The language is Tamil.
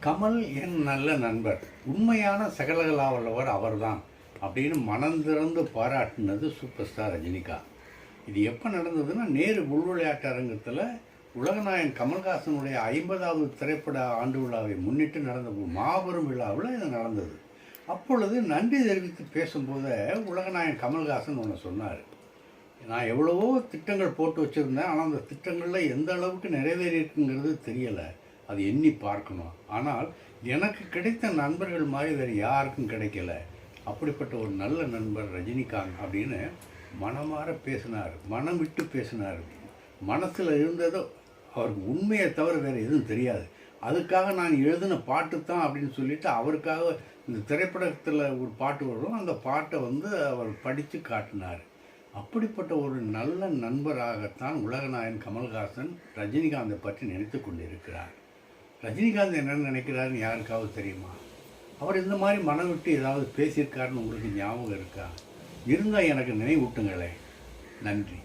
கமல் என் நல்ல நண்பர், உண்மையான சகலகலாவல்லவர் அவர்தான் அப்படின்னு மனம் திறந்து பாராட்டினது சூப்பர் ஸ்டார் ரஜினிகாந்த். இது எப்போ நடந்ததுன்னா, நேரு உள் விளையாட்டு அரங்கத்தில் உலகநாயகன் கமல்ஹாசனுடைய 50வது திரைப்பட ஆண்டு விழாவை முன்னிட்டு நடந்த ஒரு மாபெரும் விழாவில் இது நடந்தது. அப்பொழுது நன்றி தெரிவித்து பேசும்போது உலகநாயகன் கமல்ஹாசன் ஒன்று சொன்னார். நான் எவ்வளவோ திட்டங்கள் போட்டு வச்சுருந்தேன், ஆனால் அந்த திட்டங்களில் எந்த அளவுக்கு நிறைவேறியிருக்குங்கிறது தெரியலை, அது எண்ணி பார்க்கணும். ஆனால் எனக்கு கிடைத்த நண்பர்கள் மாதிரி வேறு யாருக்கும் கிடைக்கல. அப்படிப்பட்ட ஒரு நல்ல நண்பர் ரஜினிகாந்த் அப்படின்னு மனமாற பேசினார், மனம் விட்டு பேசினார். மனசில் இருந்ததோ அவருக்கு உண்மையை தவிர வேறு எதுவும் தெரியாது. அதுக்காக நான் எழுதின பாட்டு தான் அப்படின்னு சொல்லிட்டு அவருக்காக இந்த திரைப்படத்தில் ஒரு பாட்டு வரும், அந்த பாட்டை அவர் படித்து காட்டினார். அப்படிப்பட்ட ஒரு நல்ல நண்பராகத்தான் உலகநாயகன் கமல்ஹாசன் ரஜினிகாந்தை பற்றி நினைத்து கொண்டிருக்கிறார். ரஜினிகாந்த் என்ன நினைக்கிறாருன்னு யாருக்காவது தெரியுமா? அவர் இந்த மாதிரி மனம் விட்டு ஏதாவது பேசியிருக்காருன்னு உங்களுக்கு ஞாபகம் இருக்கா? இருந்தால் எனக்கு நினைவூட்டுங்களேன். நன்றி.